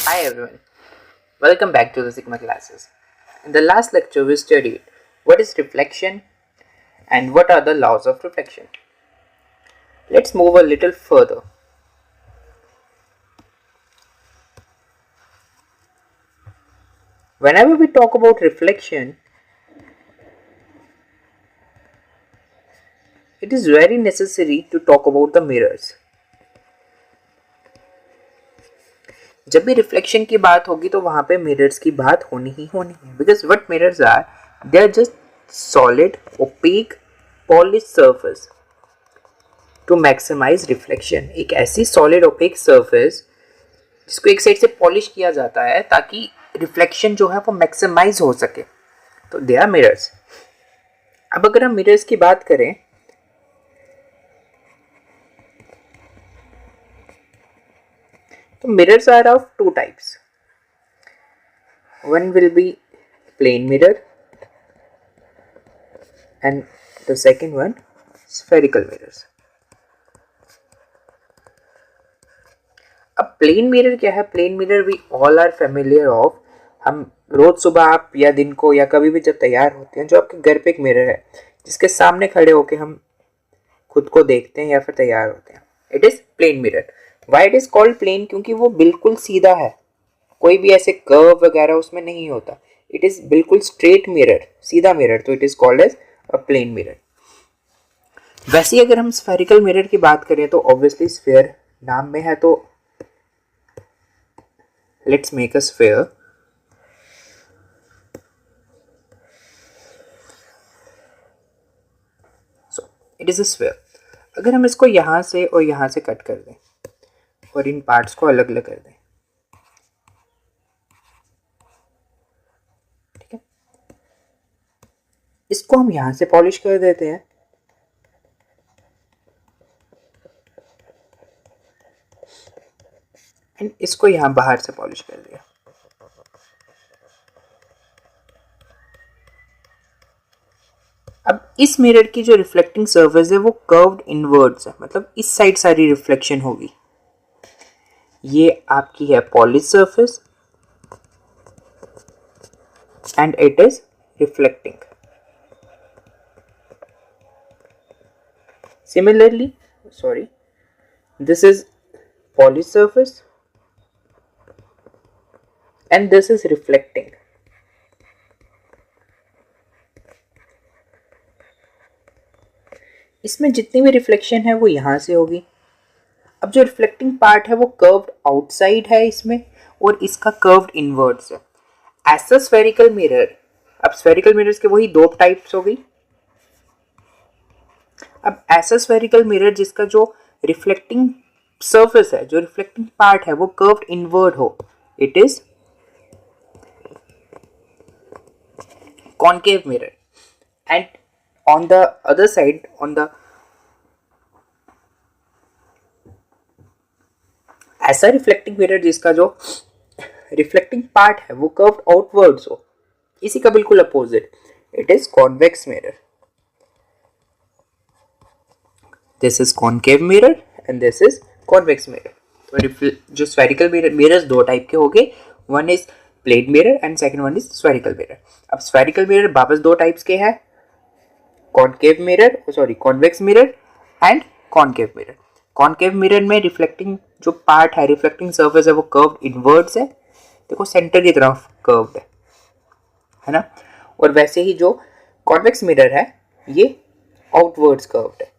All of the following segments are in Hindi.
Hi everyone, welcome back to the Sigma classes. In the last lecture, we studied what is reflection and what are the laws of reflection. Let's move a little further. Whenever we talk about reflection, it is very necessary to talk about the mirrors. जब भी रिफ्लेक्शन की बात होगी तो वहां पे मिरर्स की बात होनी ही होनी है because what mirrors are they are just solid opaque polish surface to maximize reflection. एक ऐसी सॉलिड ओपेक सरफेस जिसको एक साइड से पॉलिश किया जाता है ताकि रिफ्लेक्शन जो है वो मैक्सिमाइज हो सके. तो दे आर मिरर्स. अब अगर हम मिरर्स की बात करें तो mirrors are of two types. One will be plane mirror and the second one spherical mirrors. अब प्लेन मिरर क्या है? Plane mirror we all are familiar of. हम रोज सुबह आप या दिन को या कभी भी जब तैयार होते हैं जो आपके घर पे एक मिरर है जिसके सामने खड़े होके हम खुद को देखते हैं या फिर तैयार होते हैं. It is plane mirror. Why it is called plane? क्योंकि वो बिल्कुल सीधा है, कोई भी ऐसे कर्व वगैरह उसमें नहीं होता. इट इज बिल्कुल स्ट्रेट मिरर, सीधा मिरर, तो it is called as a plane mirror. वैसे अगर हम स्फेरिकल मिरर की बात करें तो ऑब्वियसली स्फेयर नाम में है, तो let's make a sphere. So it is a sphere. अगर हम इसको यहां से और यहां से कट कर दें और इन पार्ट्स को अलग अलग कर दें, ठीक है, इसको हम यहां से पॉलिश कर देते हैं एंड इसको यहां बाहर से पॉलिश कर दिया. अब इस मिरर की जो रिफ्लेक्टिंग सरफेस है वो कर्व्ड इनवर्ड्स है, मतलब इस साइड सारी रिफ्लेक्शन होगी. ये आपकी है polish surface and it is reflecting. Similarly, this is polished surface and this is reflecting. इसमें जितनी भी रिफ्लेक्शन है वो यहां से होगी. अब जो रिफ्लेक्टिंग पार्ट है वो कर्व्ड आउटसाइड है इसमें और इसका कर्व्ड इनवर्ड्स है. एज अ स्फेरिकल मिरर, अब स्फेरिकल मिरर्स के वही दो टाइप्स हो गई. अब ऐसा स्फेरिकल मिरर जिसका जो रिफ्लेक्टिंग सरफेस है, जो रिफ्लेक्टिंग पार्ट है वो कर्व्ड इनवर्ड हो, it is concave mirror. And on the other side, on the ऐसा रिफ्लेक्टिंग मिरर जिसका जो रिफ्लेक्टिंग पार्ट है वो कर्व्ड आउटवर्ड्स हो, इसी का बिल्कुल opposite, it is convex mirror. This is concave mirror and this is convex mirror. तो जो स्फेरिकल मिरर्स दो टाइप के हो गए, one is plane mirror and second one is spherical mirror. अब स्फेरिकल मिरर वापस दो टाइप्स के हैं, concave mirror, convex mirror and concave mirror. Concave mirror में रिफ्लेक्टिंग जो पार्ट है, रिफ्लेक्टिंग सरफेस है वो कर्व्ड इनवर्ड्स है, देखो सेंटर की तरफ कर्व्ड है ना. और वैसे ही जो कॉन्वेक्स मिरर है ये आउटवर्ड्स कर्व्ड है.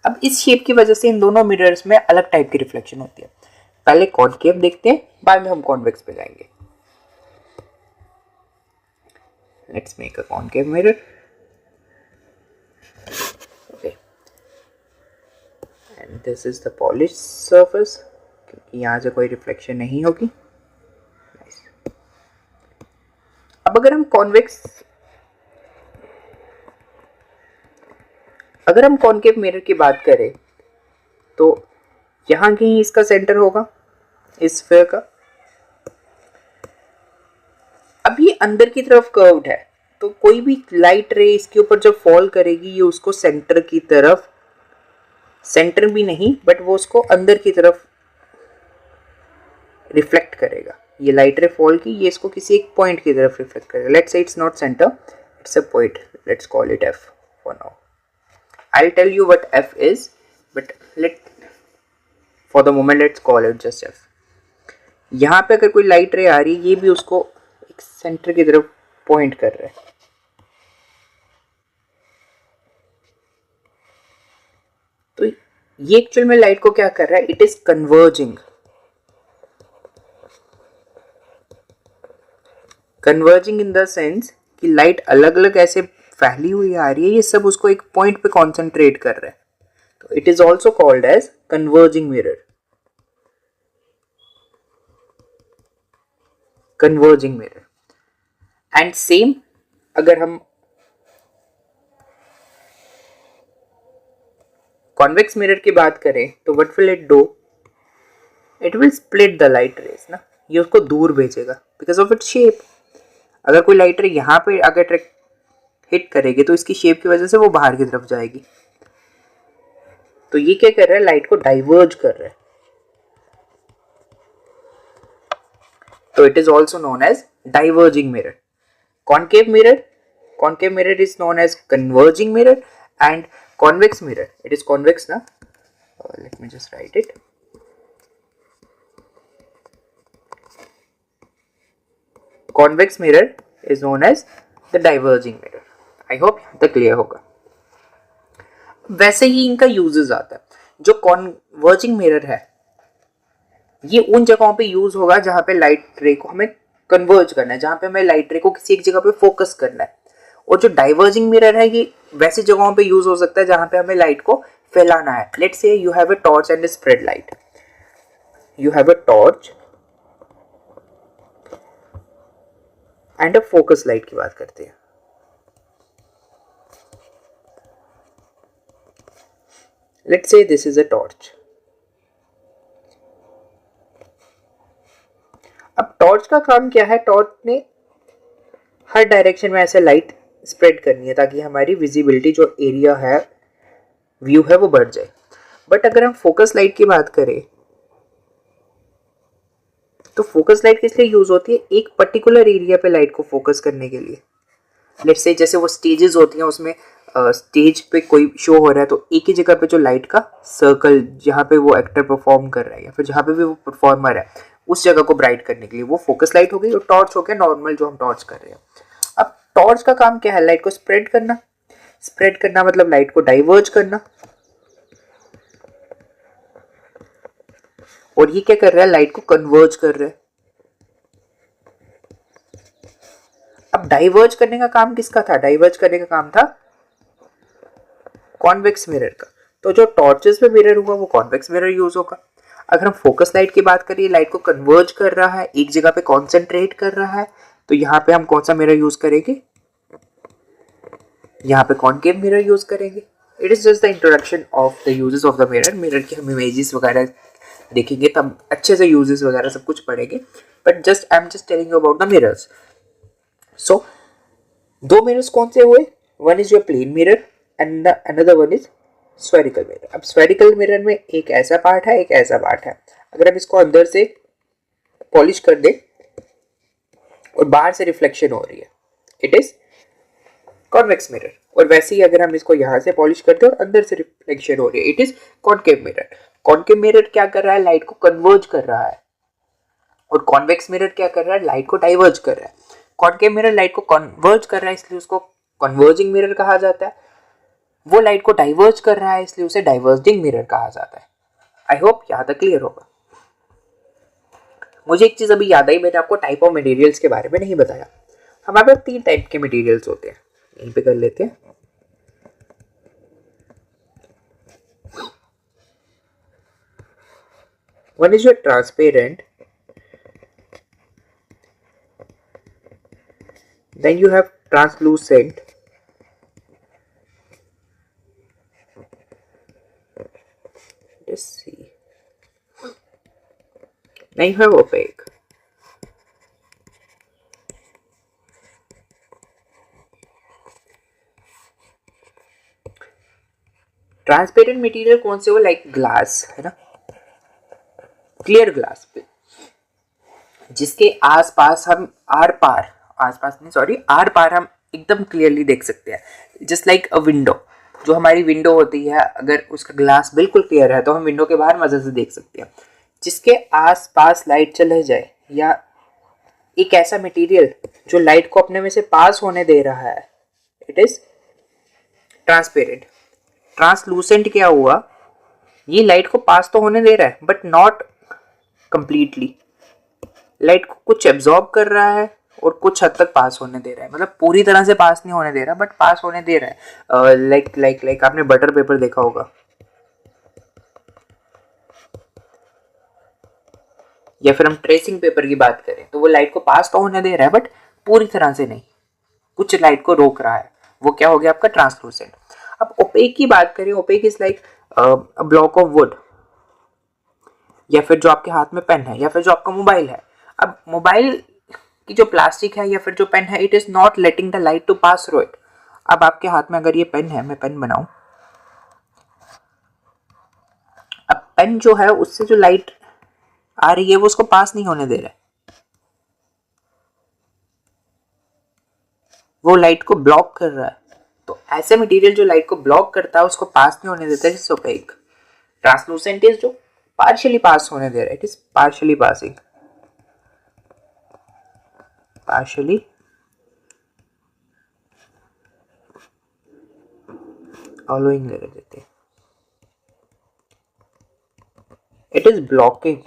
अब इस शेप की वजह से इन दोनों मिरर्स में अलग टाइप की रिफ्लेक्शन होती है. पहले कॉनकेव देखते हैं, बाद में हम कॉन्वेक्स पे जाएंगे. Let's make a concave mirror. Okay, and this is the polish surface, क्योंकि यहाँ से कोई रिफ्लेक्शन नहीं होगी. अब अगर हम कॉनकेव मिरर की बात करें तो यहां कहीं इसका सेंटर होगा इस स्फीयर का. अब ये अंदर की तरफ कर्व्ड है, तो कोई भी लाइट रे इसके ऊपर जब फॉल करेगी ये उसको सेंटर की तरफ, सेंटर भी नहीं बट वो उसको अंदर की तरफ रिफ्लेक्ट करेगा, ये लाइट रे फॉल की ये इसको किसी एक पॉइंट की तरफ रिफ्लेक्ट करेगा. Let's say it's not centre, it's a point, let's call it F for now. I'll tell you what f is, but for the moment let's call it just f. यहाँ पे अगर कोई लाइट रे आ रही है, ये भी उसको एक सेंटर की तरफ पॉइंट कर रहा है. तो ये एक्चुअल में लाइट को क्या कर रहा है, it is converging. Converging in the sense कि लाइट अलग अलग ऐसे फैली हुई आ रही है, ये सब उसको एक पॉइंट पे कॉन्सेंट्रेट कर रहा है. तो it is also called as converging mirror. Converging mirror. And same अगर हम कॉन्वेक्स मिरर की बात करें तो what will it do, it will split the light rays ना, ये उसको दूर भेजेगा बिकॉज ऑफ इट्स शेप. अगर कोई लाइट रे यहाँ पे अगर हिट करेगी तो इसकी शेप की वजह से वो बाहर की तरफ जाएगी. तो ये क्या कर रहा है, लाइट को डाइवर्ज कर रहा है. तो it is also known as diverging mirror. Concave mirror is known as converging mirror. And convex mirror, it is convex ना, let me just write it. Convex mirror is known as the diverging mirror. I hope यहाँ तक क्लियर होगा. वैसे ही इनका यूजेस आता है. जो कॉन्वर्जिंग मिरर है ये उन जगहों पे यूज होगा जहां पे लाइट रे को हमें कन्वर्ज करना है, जहां पे हमें लाइट रे को किसी एक जगह पे फोकस करना है. और जो डाइवर्जिंग मिरर है ये वैसी जगहों पे यूज हो सकता है जहां पे हमें लाइट को फैलाना है. Let's say you have a torch and spread light. You have a torch and a focus light की बात करते हैं. Let's say this is a torch. अब टॉर्च का काम क्या है, टॉर्च ने हर डायरेक्शन में ऐसे लाइट स्प्रेड करनी है ताकि हमारी विजिबिलिटी जो एरिया है, व्यू है, वो बढ़ जाए. बट अगर हम फोकस लाइट की बात करें तो फोकस लाइट किस लिए यूज होती है, एक पर्टिकुलर एरिया पे लाइट को फोकस करने के लिए. लेट्स से जैसे वो स्टेजेस होती हैं, उसमें स्टेज पे कोई शो हो रहा है तो एक ही जगह पे जो लाइट का सर्कल जहाँ पे वो एक्टर परफॉर्म कर रहा है या फिर जहाँ पे भी वो परफॉर्मर है उस जगह को ब्राइट करने के लिए वो फोकस लाइट हो गई. और टॉर्च हो गया नॉर्मल जो हम टॉर्च कर रहे हैं. अब टॉर्च का काम क्या है, लाइट को स्प्रेड करना. स्प्रेड करना मतलब लाइट को डाइवर्ज करना. और ये क्या कर रहा है, लाइट को कन्वर्ज कर रहा है. अब डाइवर्ज करने का काम किसका था, डाइवर्ज करने का काम था कॉन्वेक्स मिरर का. तो जो टॉर्चेस पे मिरर हुआ वो कॉन्वेक्स मिरर यूज होगा. अगर हम फोकस लाइट की बात करें, लाइट को कन्वर्ज कर रहा है, एक जगह पे कॉन्सेंट्रेट कर रहा है, तो यहाँ पे हम कौन सा मिरर यूज करेंगे, यहाँ पे कॉनकेव मिरर यूज करेंगे. It is just the introduction of the uses of the mirror. Mirror के हम इमेजेस वगैरह देखेंगे तब अच्छे से यूजेस वगैरह सब कुछ पढ़ेंगे. But just I am just telling you about the mirrors. So दो मिरर्स कौन से हुए, one is your plane mirror and another one is spherical mirror. अब स्फेरिकल मिरर में एक ऐसा पार्ट है, एक ऐसा पार्ट है. अगर हम इसको अंदर से पॉलिश कर दें और बाहर से रिफ्लेक्शन हो रही है, इट इज कॉन्वेक्स मिरर. और वैसे ही अगर हम इसको यहाँ से पॉलिश करते हैं और अंदर से रिफ्लेक्शन हो रही है, it is concave mirror. Concave mirror क्या कर रहा है, लाइट को कन्वर्ज कर रहा है. और कॉन्वेक्स मिरर क्या कर रहा है, लाइट को डाइवर्ज कर रहा है. कॉनकेव मिरर लाइट को कन्वर्ज कर रहा है इसलिए उसको कन्वर्जिंग मिरर कहा जाता है. वो लाइट को डाइवर्ज कर रहा है इसलिए उसे डाइवर्जिंग मिरर कहा जाता है. आई होप यहाँ तक क्लियर होगा. मुझे एक चीज अभी याद आई, मैंने आपको टाइप ऑफ मटेरियल्स के बारे में नहीं बताया. हमारे पास 3 टाइप के मटेरियल्स होते हैं, यहीं पे कर लेते हैं. One is your transparent, then you have translucent, let's see, then you have opaque. Transparent material कौन से हो, लाइक ग्लास है ना, क्लियर ग्लास पे जिसके आसपास हम आर पार हम एकदम क्लियरली देख सकते हैं। जस्ट लाइक अ विंडो, जो हमारी विंडो होती है, अगर उसका ग्लास बिल्कुल क्लियर है तो हम विंडो के बाहर मजे से देख सकते हैं। जिसके आसपास लाइट चले जाए, या एक ऐसा मटेरियल जो लाइट को अपने में से पास होने दे रहा है, इट इज ट्रांसपेरेंट। ट्रांसलूसेंट क्या हुआ, ये लाइट को पास तो होने दे रहा है बट नॉट कंप्लीटली। लाइट को कुछ एब्जॉर्ब कर रहा है और कुछ हद तक पास होने दे रहा है, मतलब पूरी तरह से पास नहीं होने दे रहा बट पास होने दे रहा है। लाइक आपने बटर पेपर देखा होगा, या फिर हम ट्रेसिंग पेपर की बात करें तो वो लाइट को पास तो होने दे रहा है बट पूरी तरह से नहीं, कुछ लाइट को रोक रहा है। वो क्या हो गया आपका ट्रांसलूसेंट। अब ओपेक की बात करें, opaque is like a block of wood, या फिर जो आपके हाथ में पेन है, या फिर जो आपका मोबाइल है। अब मोबाइल की जो प्लास्टिक है या फिर जो पेन है, it is not letting the light to pass through it. अब आपके हाथ में अगर ये पेन है, मैं पेन बनाऊं, अब पेन जो है उससे जो लाइट आ रही है वो उसको पास नहीं होने दे रहा है, वो लाइट को ब्लॉक कर रहा है। तो ऐसे मटेरियल जो लाइट को ब्लॉक करता है उसको पास नहीं होने देता है ओपेक। ट्रांसलूसेंट इज जो पार्शियली पास होने दे रहा है, it is partially passing, partially allowing ले देते हैं, इट इज ब्लॉकिंग।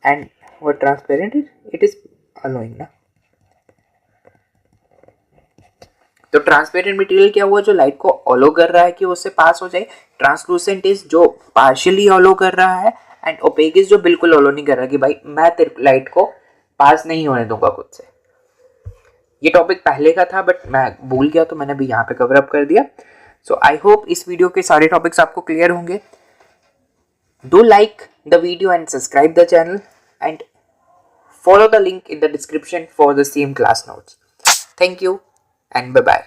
एंड वो transparent is, it is allowing ना। तो ट्रांसपेरेंट मटेरियल क्या हुआ, जो लाइट को ऑलो कर रहा है कि उससे पास हो जाए। ट्रांसलूसेंट इज जो पार्शियली ऑलो कर रहा है, एंड ओपेक इज जो बिल्कुल ऑलो नहीं कर रहा कि भाई मैं तेरे लाइट को पास नहीं होने दूंगा खुद से। ये टॉपिक पहले का था बट मैं भूल गया तो मैंने भी यहाँ पे कवर अप कर दिया। सो आई होप इस वीडियो के सारे टॉपिक्स आपको क्लियर होंगे। Do like the video and subscribe the channel and follow the link in the description for the same class notes. Thank you and bye bye.